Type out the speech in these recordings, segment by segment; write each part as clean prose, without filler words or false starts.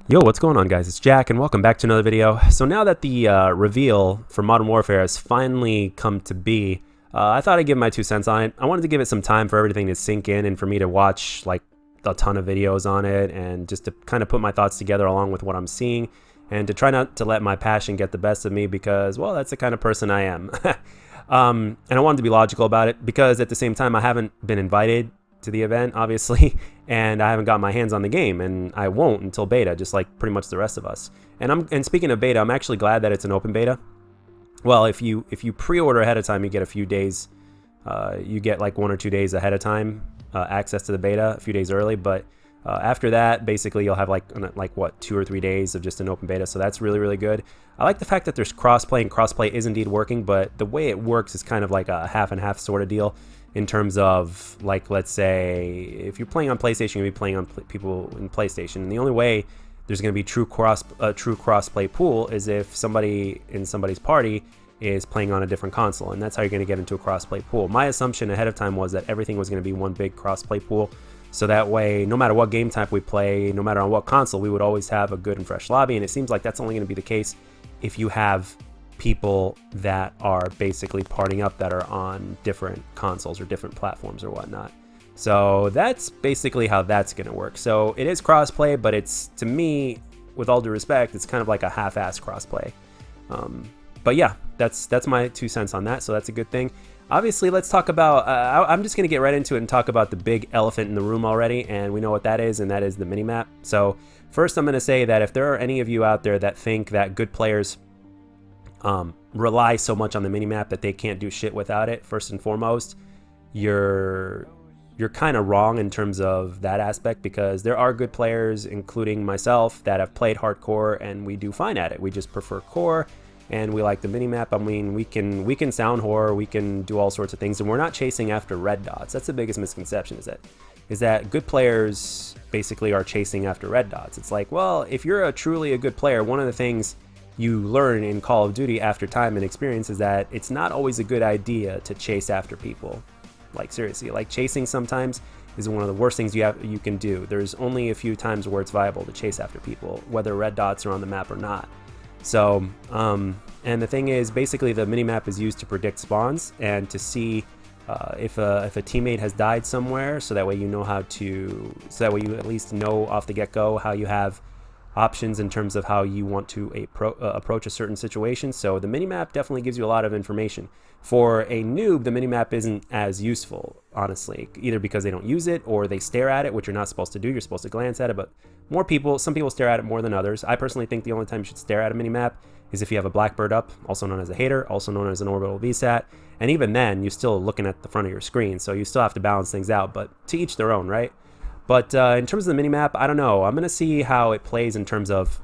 Yo, what's going on, guys? It's Jack, and welcome back to another video. So now that the reveal for Modern Warfare has finally come to be, I thought I'd give my 2 cents on it. I wanted to give it some time for everything to sink in and for me to watch like a ton of videos on it and just to kind of put my thoughts together along with what I'm seeing and to try not to let my passion get the best of me because, well, that's the kind of person I am. And I wanted to be logical about it because at the same time, I haven't been invited to the event, obviously, and I haven't got my hands on the game, and I won't until beta, just like pretty much the rest of us. And speaking of beta, I'm actually glad that it's an open beta. Well, if you pre-order ahead of time, you get a few days. You get like 1 or 2 days ahead of time access to the beta, a few days early. But after that, basically, you'll have like what 2 or 3 days of just an open beta. So that's really, really good. I like the fact that there's crossplay, and crossplay is indeed working, but the way it works is kind of like a half and half sort of deal. In terms of, like, let's say, if you're playing on PlayStation, you'll be playing on people in PlayStation. And the only way there's going to be true crossplay pool is if somebody in somebody's party is playing on a different console. And that's how you're going to get into a crossplay pool. My assumption ahead of time was that everything was going to be one big crossplay pool. So that way, no matter what game type we play, no matter on what console, we would always have a good and fresh lobby. And it seems like that's only going to be the case if you have people that are basically partying up that are on different consoles or different platforms or whatnot. So that's basically how that's going to work. So it is crossplay, but it's, to me, with all due respect, it's kind of like a half-ass crossplay. But yeah, that's my 2 cents on that. So that's a good thing. Obviously, let's talk about, I'm just going to get right into it and talk about the big elephant in the room already. And we know what that is, and that is the minimap. So first, I'm going to say that if there are any of you out there that think that good players rely so much on the minimap that they can't do shit without it, first and foremost, you're kind of wrong in terms of that aspect, because there are good players, including myself, that have played hardcore and we do fine at it. We just prefer core and we like the minimap. I mean, we can sound horror, we can do all sorts of things, and we're not chasing after red dots. That's the biggest misconception, is that good players basically are chasing after red dots. It's like, well, if you're truly a good player, one of the things you learn in Call of Duty after time and experience is that it's not always a good idea to chase after people. Like, seriously, like chasing sometimes is one of the worst things you can do. There's only a few times where it's viable to chase after people, whether red dots are on the map or not. So, and the thing is, basically the minimap is used to predict spawns and to see if a teammate has died somewhere, so that way you know so that way you at least know off the get-go how you have options in terms of how you want to approach a certain situation. So the minimap definitely gives you a lot of information. For a noob, the minimap isn't as useful, honestly, either because they don't use it or they stare at it, which you're not supposed to do. You're supposed to glance at it, but some people stare at it more than others. I personally think the only time you should stare at a minimap is if you have a blackbird up, also known as a hater, also known as an orbital VSAT. And even then, you're still looking at the front of your screen, so you still have to balance things out, but to each their own, right? But in terms of the minimap, I don't know. I'm going to see how it plays in terms of,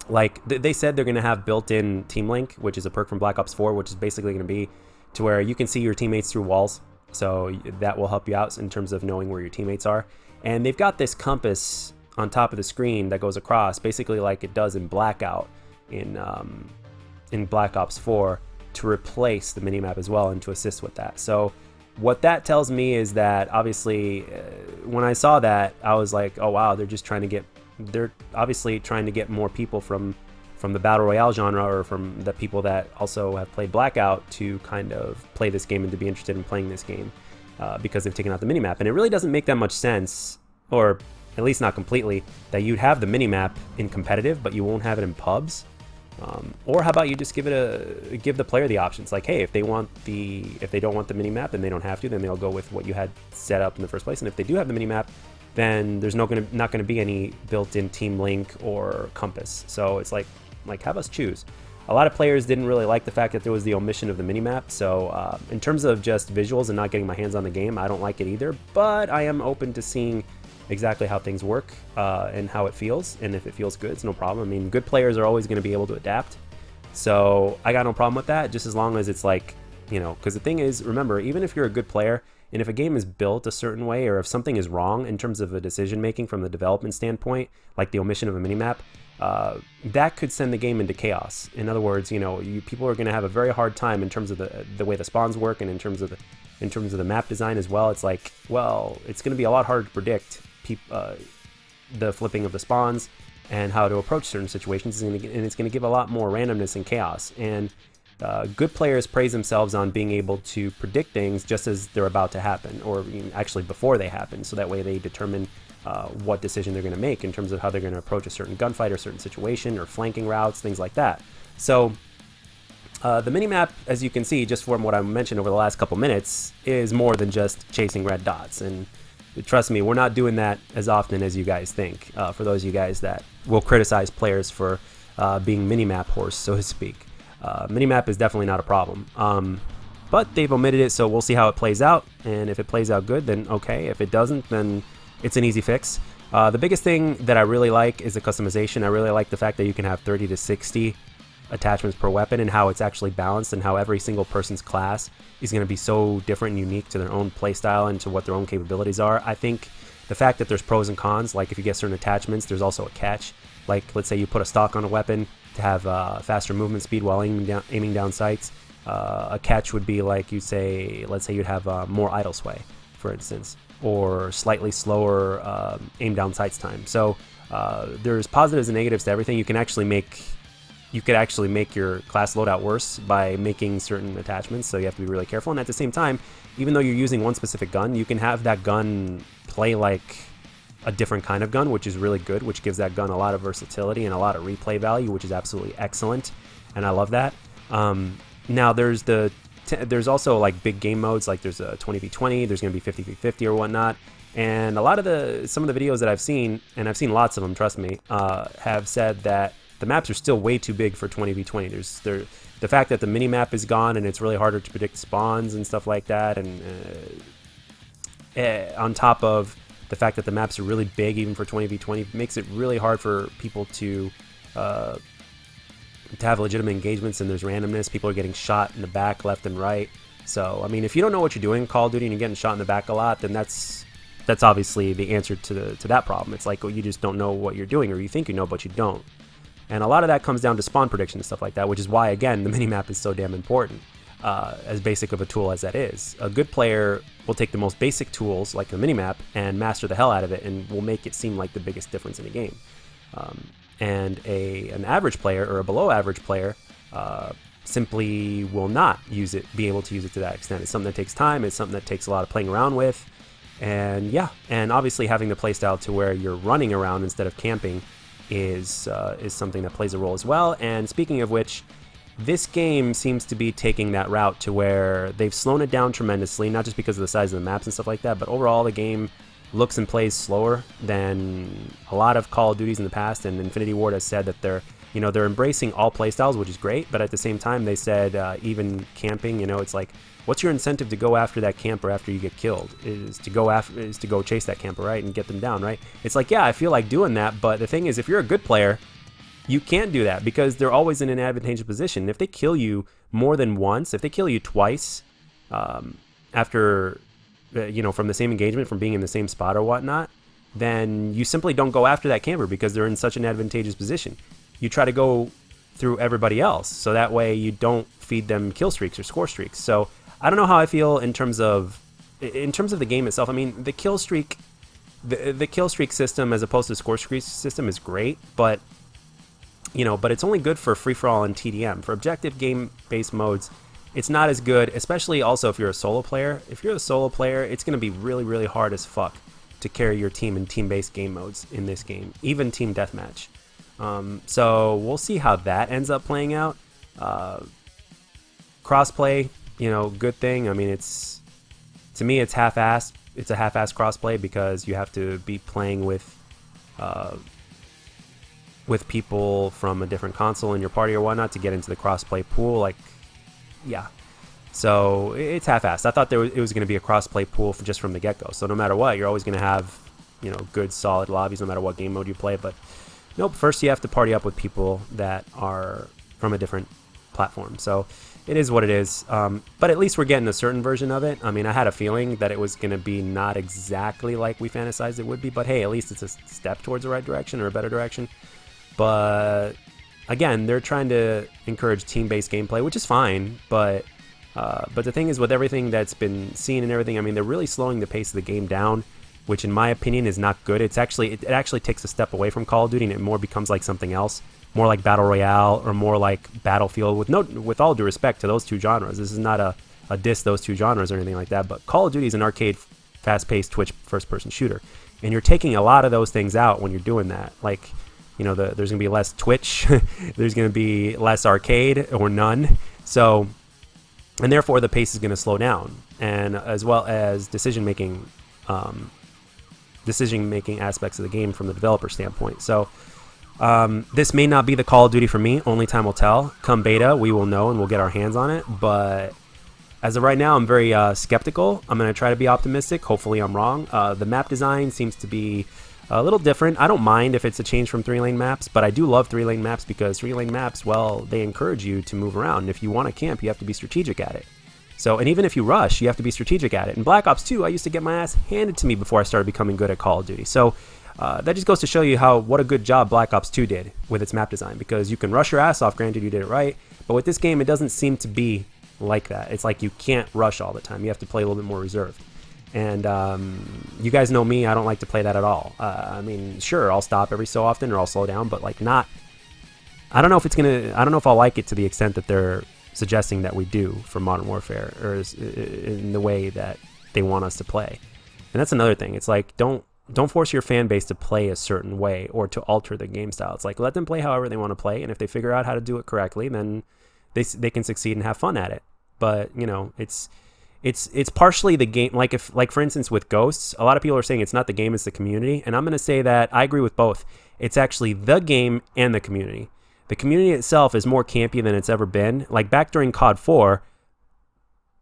like, they said they're going to have built-in Team Link, which is a perk from Black Ops 4, which is basically going to be to where you can see your teammates through walls. So that will help you out in terms of knowing where your teammates are. And they've got this compass on top of the screen that goes across, basically like it does in Blackout in Black Ops 4, to replace the minimap as well and to assist with that. So what that tells me is that, obviously, when I saw that, I was like, oh wow, they're obviously trying to get more people from the battle royale genre, or from the people that also have played Blackout, to kind of play this game and to be interested in playing this game, because they've taken out the minimap. And it really doesn't make that much sense, or at least not completely, that you'd have the minimap in competitive but you won't have it in pubs. Or how about you just give the player the options, like, hey, if they don't want the minimap, then they don't have to, then they'll go with what you had set up in the first place. And if they do have the minimap, then there's not going to be any built-in Team Link or compass. So it's like have us choose. A lot of players didn't really like the fact that there was the omission of the minimap. So in terms of just visuals and not getting my hands on the game, I don't like it either, but I am open to seeing exactly how things work and how it feels, and if it feels good, it's no problem. I mean, good players are always going to be able to adapt, so I got no problem with that, just as long as it's like, you know, because the thing is, remember, even if you're a good player, and if a game is built a certain way, or if something is wrong in terms of a decision making from the development standpoint, like the omission of a minimap, that could send the game into chaos. In other words, you know, people are going to have a very hard time in terms of the way the spawns work, and in terms of the map design as well. It's like, well, it's going to be a lot harder to predict the flipping of the spawns and how to approach certain situations, and it's going to give a lot more randomness and chaos. And good players praise themselves on being able to predict things just as they're about to happen, or actually before they happen, so that way they determine what decision they're going to make in terms of how they're going to approach a certain gunfight or certain situation, or flanking routes, things like that. So the minimap, as you can see, just from what I mentioned over the last couple minutes, is more than just chasing red dots. And trust me, we're not doing that as often as you guys think. For those of you guys that will criticize players for being minimap horse, so to speak. Minimap is definitely not a problem. But they've omitted it, so we'll see how it plays out. And if it plays out good, then okay. If it doesn't, then it's an easy fix. The biggest thing that I really like is the customization. I really like the fact that you can have 30 to 60 attachments per weapon, and how it's actually balanced, and how every single person's class is going to be so different and unique to their own playstyle and to what their own capabilities are. I think the fact that there's pros and cons, like if you get certain attachments, there's also a catch. Like let's say you put a stock on a weapon to have faster movement speed while aiming down sights. A catch would be like let's say you'd have more idle sway, for instance, or slightly slower aim down sights time. So there's positives and negatives to everything. You could actually make your class loadout worse by making certain attachments, so you have to be really careful. And at the same time, even though you're using one specific gun, you can have that gun play like a different kind of gun, which is really good, which gives that gun a lot of versatility and a lot of replay value, which is absolutely excellent, and I love that. Now there's also like big game modes, like there's a 20v20, there's going to be 50v50 or whatnot, and a lot of some of the videos that I've seen, and I've seen lots of them, trust me, have said that the maps are still way too big for 20v20. The fact that the mini map is gone and it's really harder to predict spawns and stuff like that, and on top of the fact that the maps are really big even for 20v20, makes it really hard for people to have legitimate engagements, and there's randomness. People are getting shot in the back, left and right. So I mean, if you don't know what you're doing in Call of Duty and you're getting shot in the back a lot, then that's obviously the answer to that problem. It's like, well, you just don't know what you're doing, or you think you know but you don't. And a lot of that comes down to spawn prediction and stuff like that, which is why, again, the minimap is so damn important, as basic of a tool as that is. A good player will take the most basic tools, like the minimap, and master the hell out of it, and will make it seem like the biggest difference in the game. And an average player, or a below average player, simply will not be able to use it to that extent. It's something that takes time, it's something that takes a lot of playing around with, and yeah, and obviously having the playstyle to where you're running around instead of camping is something that plays a role as well. And speaking of which, this game seems to be taking that route to where they've slowed it down tremendously, not just because of the size of the maps and stuff like that, but overall the game looks and plays slower than a lot of Call of Duties in the past. And Infinity Ward has said that they're embracing all playstyles, which is great, but at the same time they said even camping, it's like, what's your incentive to go after that camper after you get killed? Is to go chase that camper, right, and get them down, right? It's like, yeah, I feel like doing that, but the thing is, if you're a good player, you can't do that because they're always in an advantageous position. If they kill you more than once, if they kill you twice after from the same engagement, from being in the same spot or whatnot, then you simply don't go after that camper because they're in such an advantageous position. You try to go through everybody else, so that way you don't feed them kill streaks or score streaks. So I don't know how I feel in terms of the game itself. I mean, the kill streak system as opposed to the score streak system is great, but it's only good for free-for-all and TDM. For objective game-based modes, it's not as good, especially also if you're a solo player. If you're a solo player, it's going to be really, really hard as fuck to carry your team in team-based game modes in this game, even team deathmatch. So we'll see how that ends up playing out. Crossplay, good thing. I mean, to me, it's half-assed. It's a half-assed crossplay because you have to be playing with people from a different console in your party or whatnot to get into the crossplay pool. Like, yeah. So it's half-assed. I thought it was going to be a crossplay pool just from the get-go. So no matter what, you're always going to have, good solid lobbies no matter what game mode you play. But nope, first you have to party up with people that are from a different platform. So it is what it is. But at least we're getting a certain version of it. I mean, I had a feeling that it was going to be not exactly like we fantasized it would be. But hey, at least it's a step towards the right direction or a better direction. But again, they're trying to encourage team-based gameplay, which is fine. But the thing is, with everything that's been seen and everything, I mean, they're really slowing the pace of the game down. which in my opinion is not good. It actually takes a step away from Call of Duty, and it more becomes like something else, more like Battle Royale or more like Battlefield. With all due respect to those two genres, this is not a diss those two genres or anything like that, but Call of Duty is an arcade, fast-paced Twitch first-person shooter, and you're taking a lot of those things out when you're doing that. Like, you know, there's going to be less Twitch, there's going to be less arcade or none. So, and therefore the pace is going to slow down, and as well as decision-making aspects of the game from the developer standpoint. So this may not be the Call of Duty for me. Only time will tell. Come beta, we will know and we'll get our hands on it. But as of right now, I'm very skeptical. I'm going to try to be optimistic. Hopefully I'm wrong. The map design seems to be a little different. I don't mind if it's a change from 3-lane maps, but I do love 3-lane maps because 3-lane maps, well, they encourage you to move around. And if you want to camp, you have to be strategic at it. So, and even if you rush, you have to be strategic at it. In Black Ops 2, I used to get my ass handed to me before I started becoming good at Call of Duty. So that just goes to show you what a good job Black Ops 2 did with its map design, because you can rush your ass off. Granted, you did it right, but with this game, it doesn't seem to be like that. It's like you can't rush all the time. You have to play a little bit more reserved. And you guys know me, I don't like to play that at all. I mean, sure, I'll stop every so often or I'll slow down, but like I don't know if I'll like it to the extent that they're suggesting that we do for Modern Warfare, or in the way that they want us to play. And that's another thing. It's like, don't force your fan base to play a certain way or to alter the game style. It's like, let them play however they want to play, and if they figure out how to do it correctly, then they can succeed and have fun at it. But, you know, it's partially the game. Like for instance with Ghosts, a lot of people are saying it's not the game, it's the community, and I'm going to say that I agree with both. It's actually the game and the community. The community itself is more campy than it's ever been. Like back during COD 4,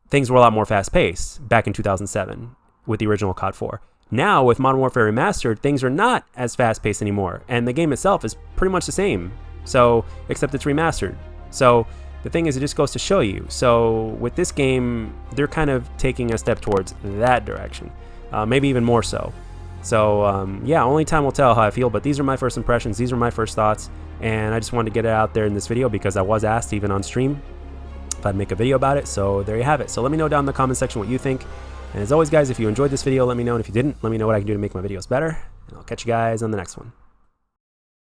things were a lot more fast-paced back in 2007 with the original COD 4. Now, with Modern Warfare Remastered, things are not as fast-paced anymore, and the game itself is pretty much the same, so except it's remastered. So the thing is, it just goes to show you. So with this game, they're kind of taking a step towards that direction, maybe even more so. So yeah, only time will tell how I feel, but these are my first impressions, these are my first thoughts, and I just wanted to get it out there in this video because I was asked even on stream if I'd make a video about it. So there you have it. So let me know down in the comment section what you think. And as always, guys, if you enjoyed this video, let me know. And if you didn't, let me know what I can do to make my videos better. And I'll catch you guys on the next one.